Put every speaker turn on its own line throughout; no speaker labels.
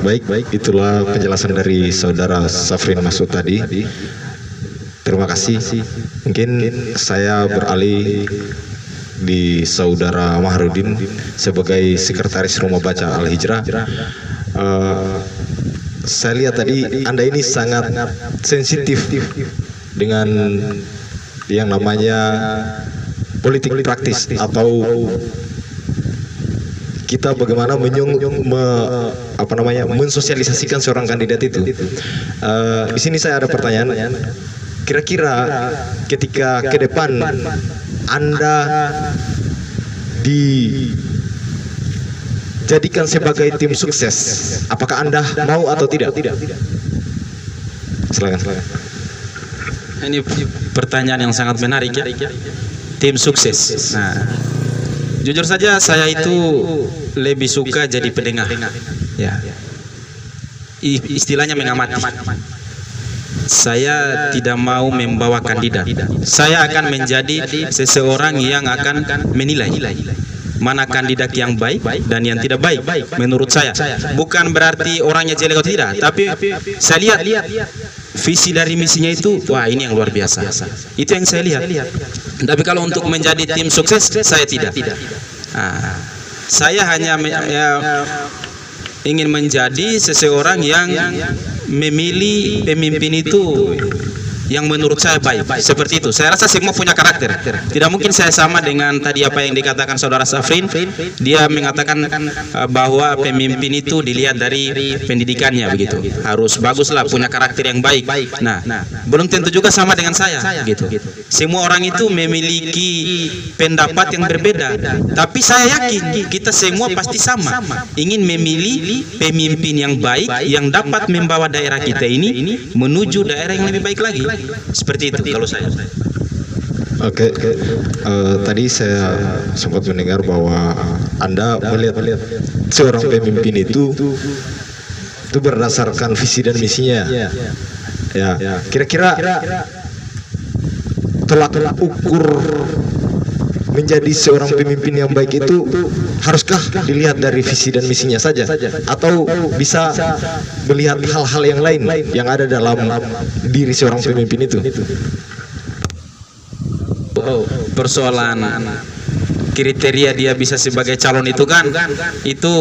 Baik, itulah penjelasan dari saudara Safrin Masud tadi. Terima kasih. Mungkin saya beralih di saudara Mahrudin sebagai sekretaris Rumah Baca Al Hijrah. Saya lihat tadi Anda ini sangat sensitif dengan yang namanya politik praktis atau kita bagaimana mensosialisasikan seorang kandidat itu. Di sini saya ada pertanyaan. Kira-kira ketika ke depan Anda dijadikan sebagai tim sukses, apakah Anda mau atau tidak? Silakan.
Ini pertanyaan yang sangat menarik ya. Tim sukses. Nah, jujur saja saya itu lebih suka jadi pendengar. Ya. Istilahnya mengamati. Saya tidak mau membawa kandidat. Saya akan menjadi seseorang yang akan menilai mana kandidat yang baik dan yang tidak baik menurut saya. Bukan berarti orangnya jelek atau tidak, tapi saya lihat visi dari misinya itu, wah ini yang luar biasa. Itu yang saya lihat. Tapi kalau untuk menjadi tim sukses, saya tidak. Saya hanya ingin menjadi seseorang yang memilih pemimpin itu yang menurut saya baik, seperti itu. Saya rasa semua punya karakter. Tidak mungkin saya sama dengan tadi apa yang dikatakan saudara Safrin. Dia mengatakan bahwa pemimpin itu dilihat dari pendidikannya, begitu. Harus baguslah, punya karakter yang baik. Nah, belum tentu juga sama dengan saya, gitu. Semua orang itu memiliki pendapat yang berbeda. Tapi saya yakin kita semua pasti sama, ingin memilih pemimpin yang baik yang dapat membawa daerah kita ini menuju daerah yang lebih baik lagi. Seperti itu kalau saya.
Oke. Tadi saya sempat mendengar bahwa Anda melihat seorang pemimpin itu berdasarkan visi dan misinya. Ya. Kira-kira tolak ukur menjadi seorang pemimpin yang baik itu haruskah dilihat dari visi dan misinya saja, atau bisa melihat hal-hal yang lain yang ada dalam diri seorang pemimpin itu?
Persoalan kriteria dia bisa sebagai calon itu kan, itu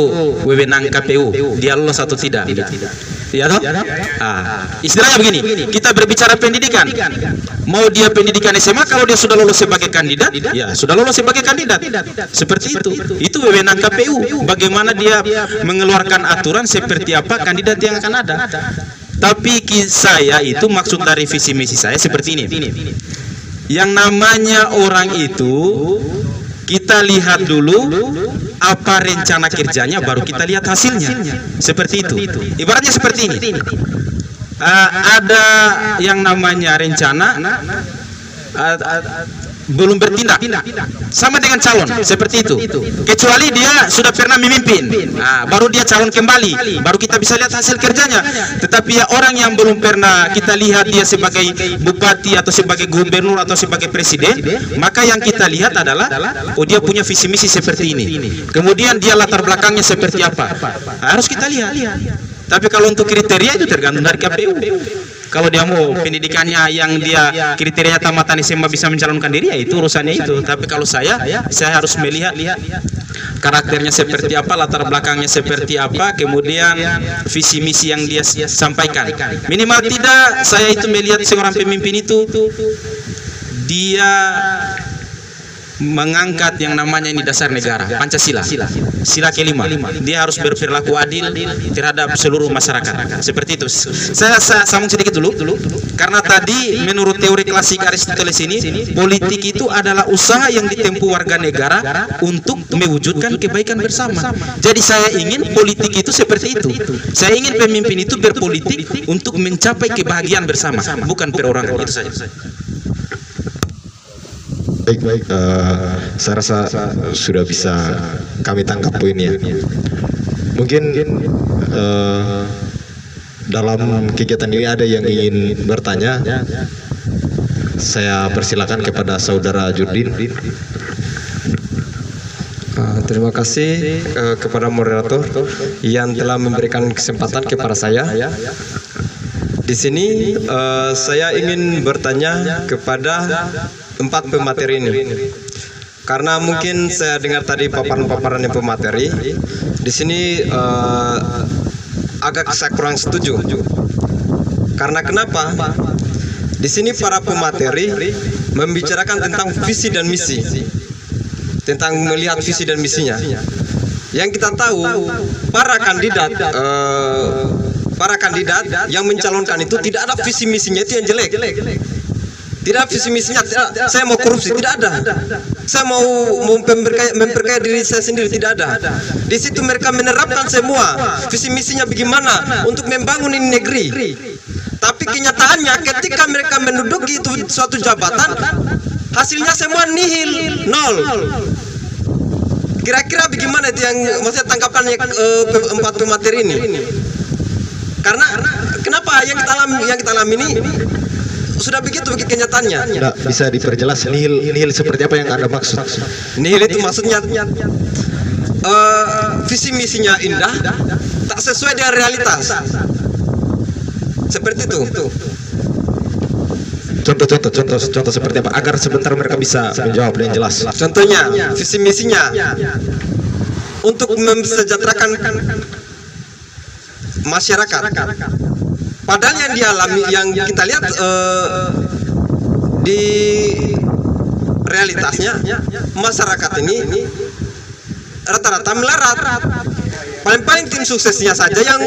wewenang KPU, dia lolos atau tidak. Ya toh? Istilahnya begini, kita berbicara pendidikan. Mau dia pendidikan SMA, kalau dia sudah lolos sebagai kandidat, ya sudah lolos sebagai kandidat. Seperti itu. Itu wewenang KPU. Bagaimana dia mengeluarkan aturan seperti apa kandidat yang akan ada. Tapi saya itu maksud dari visi misi saya seperti ini. Yang namanya orang itu kita lihat dulu apa rencana kerjanya, baru kita lihat hasilnya. Seperti itu. Ibaratnya seperti ini. Ada yang namanya rencana, belum bertindak, sama dengan calon, seperti itu. Kecuali dia sudah pernah memimpin, baru dia calon kembali, baru kita bisa lihat hasil kerjanya. Tetapi ya orang yang belum pernah kita lihat dia sebagai bupati atau sebagai gubernur atau sebagai presiden, maka yang kita lihat adalah dia punya visi misi seperti ini, kemudian dia latar belakangnya seperti apa, harus kita lihat. Tapi kalau untuk kriteria itu tergantung dari KPU. Kalau dia mau pendidikannya yang dia kriteria tamatan SMA bisa mencalonkan diri, ya itu urusannya itu. Tapi kalau saya harus melihat karakternya seperti apa, latar belakangnya seperti apa, kemudian visi misi yang dia sampaikan. Minimal tidak saya itu melihat seorang pemimpin itu dia mengangkat yang namanya ini dasar negara, Pancasila, sila kelima. Dia harus berperilaku adil terhadap seluruh masyarakat. Seperti itu. Saya sambung sedikit dulu. Karena tadi menurut teori klasik Aristoteles ini, politik itu adalah usaha yang ditempuh warga negara untuk mewujudkan kebaikan bersama. Jadi saya ingin politik itu seperti itu. Saya ingin pemimpin itu berpolitik untuk mencapai kebahagiaan bersama, bukan perorangan. Itu saja.
Baik, saya rasa sudah bisa kami tangkap poinnya. Mungkin dalam kegiatan ini ada yang ingin bertanya. Saya persilakan kepada saudara Jurdin. Terima kasih kepada moderator yang telah memberikan kesempatan kepada saya. Di sini saya ingin bertanya kepada 4 pemateri ini. Karena mungkin saya dengar tadi paparan-paparan yang pemateri, di sini agak saya kurang setuju. Karena kenapa? Di sini para pemateri membicarakan tentang visi dan misi, tentang melihat visi dan misinya. Yang kita tahu para kandidat yang mencalonkan itu tidak ada visi misinya, itu yang jelek. Tidak visi misinya, saya mau korupsi, tidak ada. Saya mau memperkaya diri saya sendiri, tidak ada. Di situ mereka menerapkan semua visi misinya bagaimana untuk membangun ini negeri. Tapi kenyataannya ketika mereka menduduki itu suatu jabatan, hasilnya semua nihil, nol. Kira-kira bagaimana itu yang maksudnya tanggapannya 4 pemateri ini? Karena kenapa yang kita alami ini sudah begitu kenyataannya.
Tidak bisa diperjelas nihil seperti apa yang Anda maksud?
Nihil itu maksudnya visi misinya indah, tak sesuai dengan realitas. Seperti itu.
Contoh seperti apa? Agar sebentar mereka bisa menjawab dengan jelas.
Contohnya, visi misinya untuk mensejahterakan masyarakat. Padahal yang dialami, yang kita lihat di realitasnya, masyarakat ini rata-rata melarat. Paling-paling tim suksesnya saja yang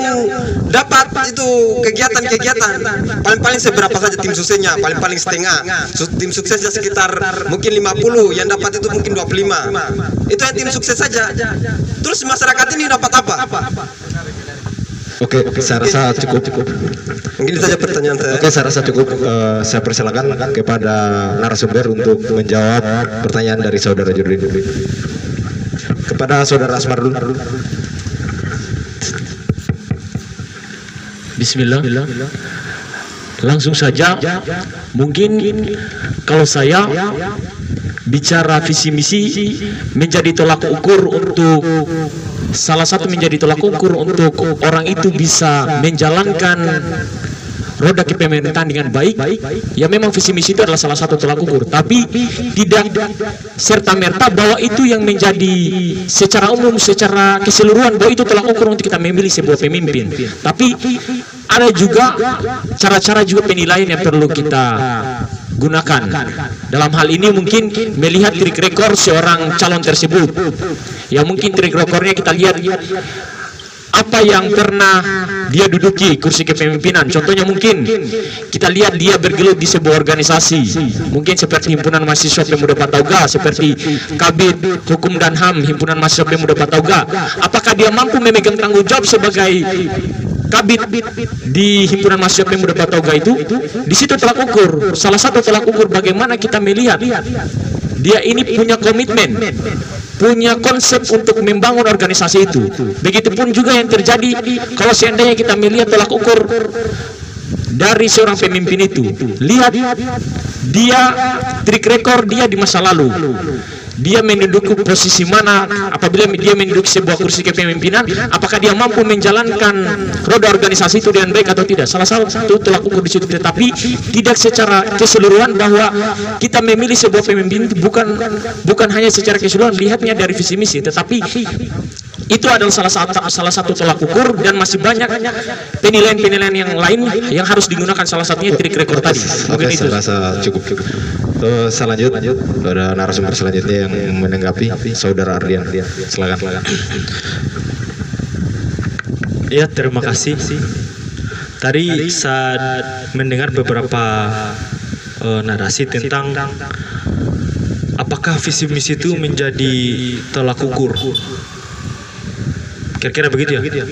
dapat itu kegiatan-kegiatan. Paling-paling seberapa saja tim suksesnya, paling-paling setengah. Tim suksesnya sekitar mungkin 50, yang dapat itu mungkin 25. Itu yang tim sukses saja. Terus masyarakat ini dapat apa?
Oke, saya rasa cukup.
Mungkin itu saja pertanyaan saya.
Oke, saya rasa cukup. Saya persilakan kepada narasumber untuk menjawab pertanyaan dari saudara Jurdin. Kepada saudara Asmar dulu.
Bismillah. Langsung saja. Mungkin kalau saya bicara visi misi menjadi tolak ukur untuk salah satu menjadi tolak ukur untuk orang itu bisa menjalankan roda kepemerintahan dengan baik, ya memang visi misi itu adalah salah satu tolak ukur, tapi tidak serta-merta bahwa itu yang menjadi secara umum, secara keseluruhan bahwa itu tolak ukur untuk kita memilih sebuah pemimpin. Tapi ada juga cara-cara juga penilaian yang perlu kita gunakan. Dalam hal ini mungkin melihat track record seorang calon tersebut. Ya mungkin track recordnya kita lihat apa yang pernah dia duduki kursi kepemimpinan. Contohnya mungkin kita lihat dia bergelut di sebuah organisasi, mungkin seperti Himpunan Mahasiswa Pemuda Patauga, seperti Kabid Hukum dan HAM Himpunan Mahasiswa Pemuda Patauga. Apakah dia mampu memegang tanggung jawab sebagai Kabid di Himpunan Mahasiswa Pemuda Patauga itu? Di situ tolak ukur. Salah satu tolak ukur bagaimana kita melihat dia ini punya komitmen, punya konsep untuk membangun organisasi itu. Begitupun juga yang terjadi kalau seandainya kita melihat tolak ukur dari seorang pemimpin itu. Lihat dia, track record dia di masa lalu. Dia menduduki posisi mana apabila dia menduduki sebuah kursi kepemimpinan, apakah dia mampu menjalankan roda organisasi itu dengan baik atau tidak. Salah satu tolak ukur di situ, tetapi tidak secara keseluruhan bahwa kita memilih sebuah pemimpin itu bukan hanya secara keseluruhan lihatnya dari visi misi, tetapi itu adalah salah satu tolak ukur, dan masih banyak penilaian-penilaian yang lain yang harus digunakan, salah satunya track record tadi. Mungkin
Oke,
itu.
saya rasa cukup. Saya lanjut pada narasumber selanjutnya yang menanggapi, saudara Ardian. Silakan.
Ya, terima kasih. Tadi saat mendengar beberapa narasi tentang apakah visi misi itu menjadi tolak ukur. Kira-kira begitu ya?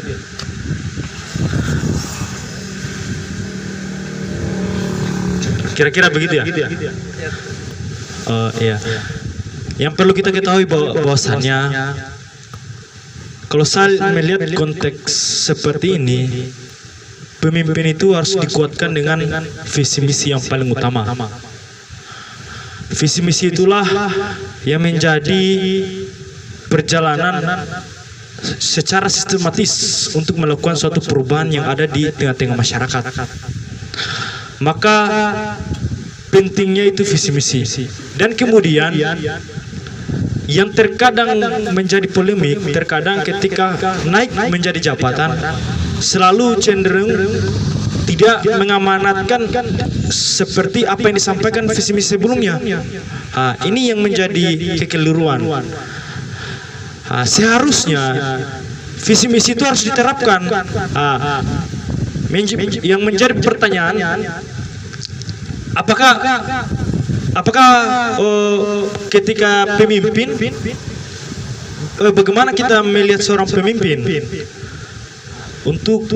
Kira-kira begitu ya? Iya. Yang perlu kita ketahui bahwasannya kalau saya melihat konteks seperti ini, pemimpin itu harus dikuatkan dengan visi misi yang paling utama. Visi misi itulah yang menjadi perjalanan secara sistematis untuk melakukan suatu perubahan yang ada di tengah-tengah masyarakat. Maka pentingnya itu visi misi. Dan kemudian yang terkadang menjadi polemik, terkadang ketika naik menjadi jabatan selalu cenderung tidak mengamanatkan seperti apa yang disampaikan visi misi sebelumnya. Ini yang menjadi kekeliruan. Seharusnya visi misi itu harus diterapkan. Yang menjadi pertanyaan, apakah ketika pemimpin, bagaimana kita melihat seorang pemimpin untuk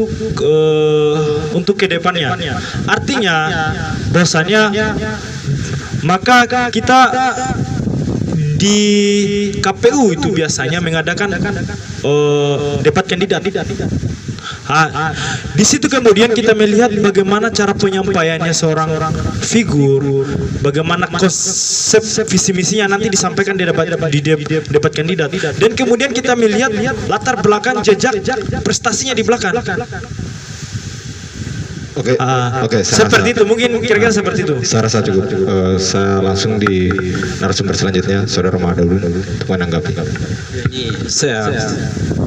ke depannya? Artinya bahwasanya maka kita di KPU itu biasanya mengadakan debat kandidat. Di situ kemudian kita melihat bagaimana cara penyampaiannya seorang figur, bagaimana konsep visi misinya nanti disampaikan di debat kandidat, dan kemudian kita melihat latar belakang jejak prestasinya di belakang.
Oke,
seperti itu, mungkin kira-kira seperti itu.
Saya rasa cukup. Saya langsung di narasumber selanjutnya, Saudara Mahda dulu untuk menanggapi.
Ini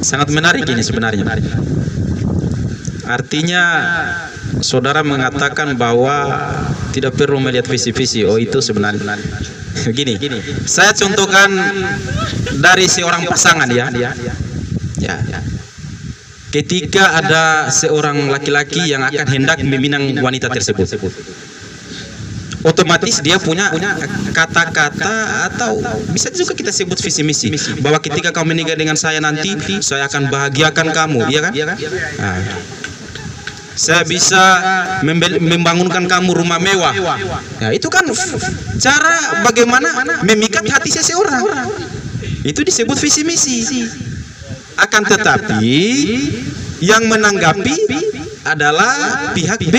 sangat menarik ini sebenarnya. Artinya saudara mengatakan bahwa tidak perlu melihat visi-visi. Oh, itu sebenarnya gini. Saya contohkan dari seorang pasangan ya. Ketika ada seorang laki-laki yang akan hendak meminang wanita tersebut, otomatis dia punya kata-kata atau bisa juga kita sebut visi misi bahwa ketika kau menikah dengan saya nanti saya akan bahagiakan kamu, iya kan? Saya bisa membangunkan kamu rumah mewah. Nah, itu kan cara bagaimana memikat hati seseorang. Itu disebut visi misi. Akan tetapi yang menanggapi adalah pihak B.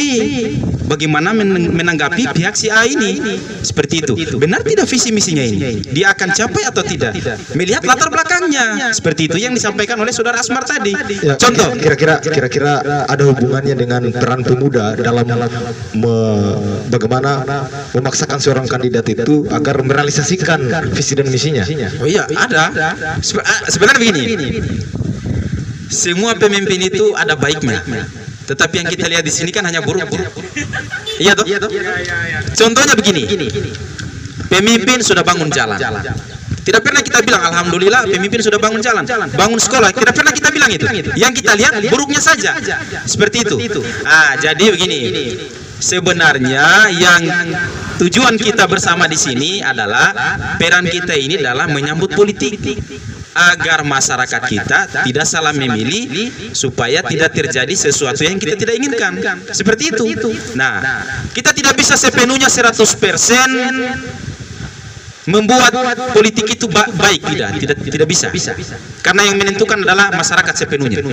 Bagaimana menanggapi pihak si A ini? Seperti itu. Benar tidak visi misinya ini? Dia akan capai atau tidak? Melihat latar belakangnya. Seperti itu yang disampaikan oleh Saudara Asmar tadi.
Ya,
contoh.
Kira-kira ada hubungannya dengan peran pemuda dalam bagaimana memaksakan seorang kandidat itu agar merealisasikan visi dan misinya.
Oh iya, ada. Sebenarnya begini. Semua pemimpin itu ada baiknya. Tetapi yang kita lihat di sini kan hanya buruk. Iya toh? Contohnya begini. Pemimpin sudah bangun jalan. Tidak pernah kita bilang alhamdulillah pemimpin sudah bangun jalan, bangun sekolah. Tidak pernah kita bilang itu. Yang kita lihat buruknya saja. Seperti itu. Jadi begini. Sebenarnya yang tujuan kita bersama di sini adalah peran kita ini adalah menyambut politik agar masyarakat kita tidak salah memilih supaya tidak terjadi sesuatu yang kita tidak inginkan. Seperti itu. Nah, kita tidak bisa sepenuhnya 100% membuat politik itu baik, tidak bisa. Karena yang menentukan adalah masyarakat sepenuhnya.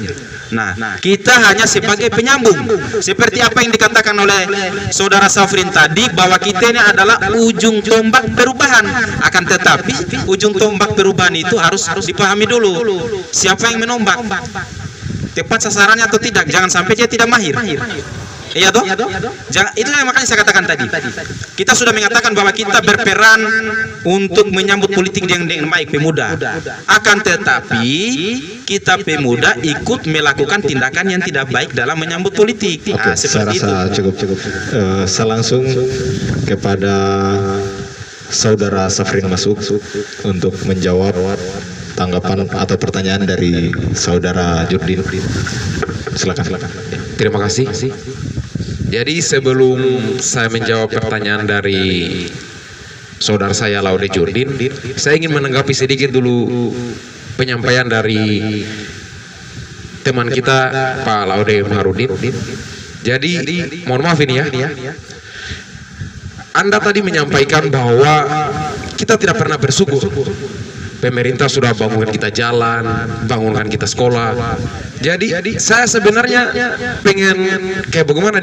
Nah, kita hanya sebagai penyambung. Seperti apa yang dikatakan oleh Saudara Safrin tadi bahwa kita ini adalah ujung tombak perubahan. Akan tetapi ujung tombak perubahan itu harus dipahami dulu. Siapa yang menombak? Tepat sasarannya atau tidak? Jangan sampai dia tidak mahir. Iya toh? Jangan, itu yang makanya saya katakan tadi. Kita sudah mengatakan bahwa kita berperan untuk menyambut politik dengan baik pemuda. Akan tetapi kita pemuda ikut melakukan tindakan yang tidak baik dalam menyambut politik.
Oke, saya rasa cukup. Saya langsung kepada Saudara Safrin masuk untuk menjawab tanggapan atau pertanyaan dari Saudara Jurdin. Silakan.
Terima kasih. Jadi sebelum saya menjawab pertanyaan dari saudara saya Laude Jurdin, saya ingin menanggapi sedikit dulu penyampaian dari teman kita Pak Laude Maharudin. Jadi mohon maaf ini ya, Anda tadi menyampaikan bahwa kita tidak pernah bersyukur. Pemerintah sudah bangunkan kita jalan, bangunkan kita sekolah. Jadi saya sebenarnya pengen kayak bagaimana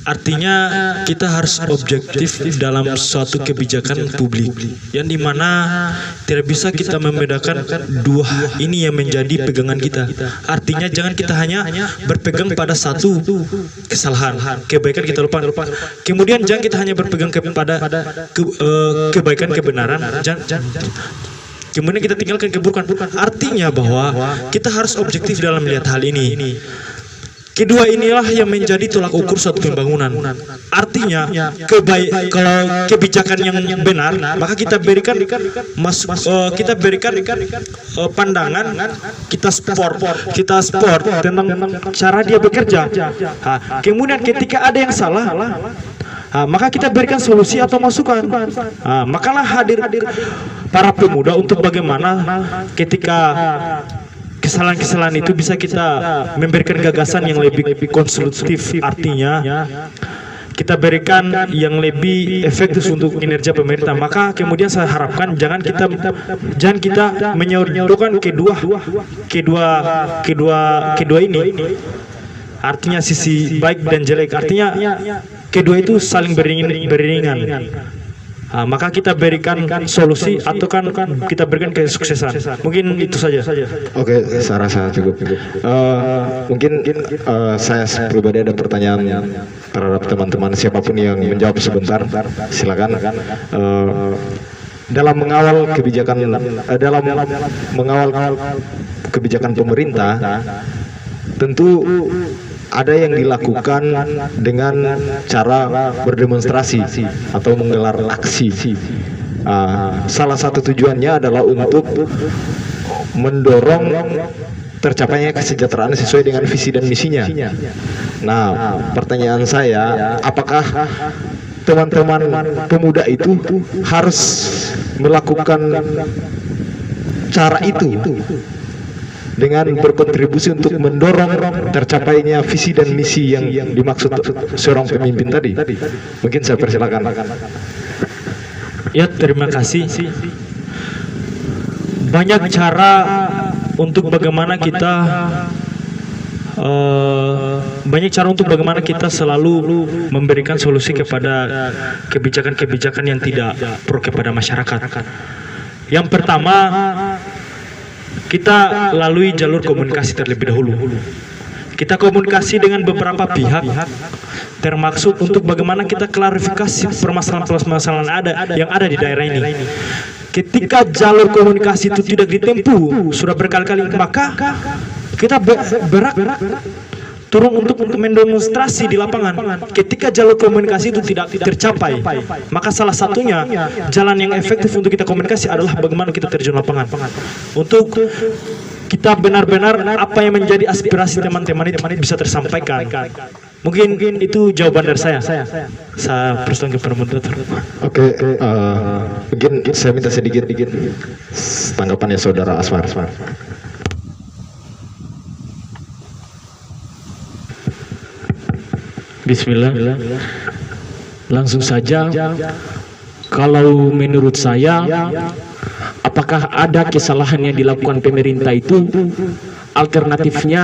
Artinya kita harus objektif dalam suatu kebijakan publik, yang dimana tidak bisa kita membedakan dua ini yang menjadi pegangan kita. Artinya jangan kita hanya berpegang pada satu kesalahan, kebaikan kita lupa. Kemudian jangan kita hanya berpegang kepada kebaikan kebenaran. Kemudian kita tinggalkan keburukan. Artinya bahwa kita harus objektif dalam melihat hal ini. Kedua inilah yang menjadi tolak ukur suatu pembangunan. Artinya kalau kebijakan yang benar, maka kita berikan pandangan, kita sport tentang cara dia bekerja. Kemudian ketika ada yang salah, maka kita berikan solusi atau masukan. Makalah hadir para pemuda untuk bagaimana ketika kesalahan-kesalahan itu bisa kita memberikan gagasan yang lebih konstruktif. Artinya kita berikan yang lebih efektif untuk kinerja pemerintah. Maka kemudian saya harapkan jangan kita menyodokan kedua ini. Artinya sisi baik dan jelek. Artinya kedua itu saling beriringan. Maka kita berikan solusi atau kita berikan kesuksesan. Mungkin itu saja.
Oke, saya rasa cukup. Mungkin saya pribadi ada pertanyaan terhadap teman-teman siapapun yang menjawab sebentar. Silakan. Dalam mengawal kebijakan pemerintah, tentu ada yang dilakukan dengan cara berdemonstrasi atau menggelar aksi. Salah satu tujuannya adalah untuk mendorong tercapainya kesejahteraan sesuai dengan visi dan misinya. Nah, pertanyaan saya, apakah teman-teman pemuda itu harus melakukan cara itu dengan berkontribusi untuk mendorong tercapainya visi dan misi yang dimaksud seorang pemimpin tadi? Mungkin saya persilakan.
Ya, terima kasih. Banyak cara untuk bagaimana kita selalu memberikan solusi kepada kebijakan-kebijakan yang tidak pro kepada masyarakat. Yang pertama, kita lalui jalur komunikasi terlebih dahulu. Kita komunikasi dengan beberapa pihak, termaksud untuk bagaimana kita klarifikasi permasalahan-permasalahan yang ada di daerah ini. Ketika jalur komunikasi itu tidak ditempuh sudah berkali-kali, maka kita berak turun untuk mendemonstrasi di lapangan. Ketika jalur komunikasi itu tidak tercapai, maka salah satunya jalan yang efektif untuk kita komunikasi adalah bagaimana kita terjun lapangan. Untuk kita benar-benar apa yang menjadi aspirasi teman-teman itu bisa tersampaikan. Mungkin itu jawaban dari saya. Saya persilakan kepada moderator.
Oke, mungkin saya minta sedikit tanggapannya Saudara Asmar.
Bismillah. Langsung saja, kalau menurut saya, apakah ada kesalahan yang dilakukan pemerintah itu? Alternatifnya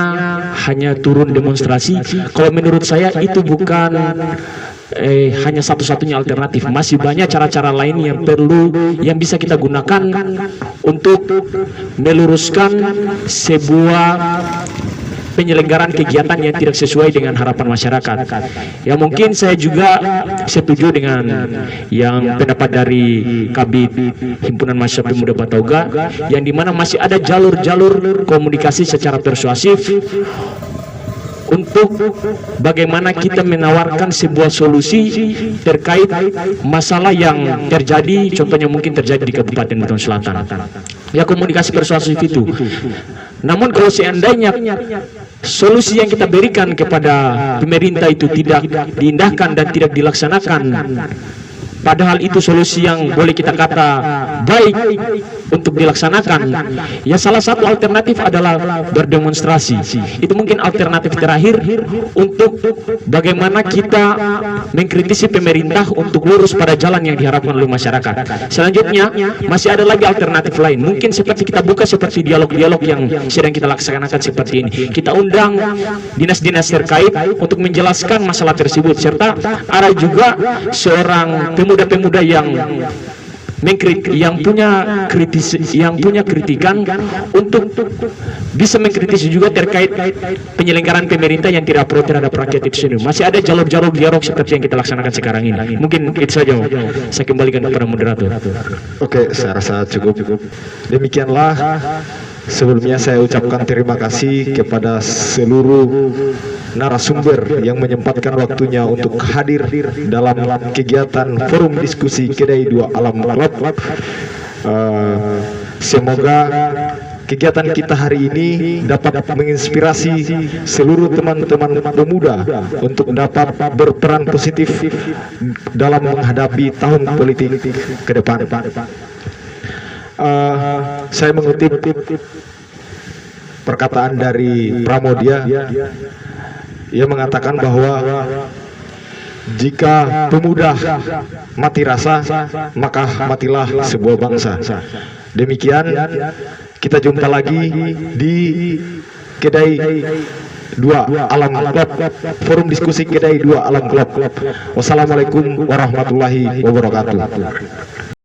hanya turun demonstrasi. Kalau menurut saya itu bukan hanya satu-satunya alternatif. Masih banyak cara-cara lain yang bisa kita gunakan untuk meluruskan sebuah penyelenggaraan kegiatan yang tidak sesuai dengan harapan masyarakat. Ya, mungkin saya juga setuju dengan yang pendapat dari Kabid Himpunan Mahasiswa Pemuda Batauga, yang dimana masih ada jalur-jalur komunikasi secara persuasif untuk bagaimana kita menawarkan sebuah solusi terkait masalah yang terjadi, contohnya mungkin terjadi di Kabupaten Buton Selatan. Ya, komunikasi persuasif itu. Namun kalau seandainya solusi yang kita berikan kepada pemerintah itu tidak diindahkan dan tidak dilaksanakan padahal itu solusi yang boleh kita kata baik untuk dilaksanakan, ya salah satu alternatif adalah berdemonstrasi. Itu mungkin alternatif terakhir untuk bagaimana kita mengkritisi pemerintah untuk lurus pada jalan yang diharapkan oleh masyarakat. Selanjutnya masih ada lagi alternatif lain, mungkin seperti kita buka seperti dialog-dialog yang sedang kita laksanakan seperti ini. Kita undang dinas-dinas terkait untuk menjelaskan masalah tersebut, serta ada juga seorang pemuda-pemuda yang punya kritikan untuk bisa mengkritisi juga terkait penyelenggaraan pemerintah yang tidak pro terhadap rakyat itu sendiri. Masih ada jalur-jalur dialog seperti yang kita laksanakan sekarang ini. Mungkin itu saja, saya kembalikan kepada moderator.
Oke, saya rasa cukup. Demikianlah, sebelumnya saya ucapkan terima kasih kepada seluruh narasumber yang menyempatkan waktunya untuk hadir dalam kegiatan forum diskusi Kedai 2 Alam Club. Semoga kegiatan kita hari ini dapat menginspirasi seluruh teman-teman pemuda untuk dapat berperan positif dalam menghadapi tahun politik ke depan. Saya mengutip perkataan dari Pramodia. Ia mengatakan bahwa jika pemuda mati rasa, maka matilah sebuah bangsa. Demikian, kita jumpa lagi di Kedai 2 Alam Club, forum diskusi Kedai 2 Alam Club. Wassalamualaikum warahmatullahi wabarakatuh.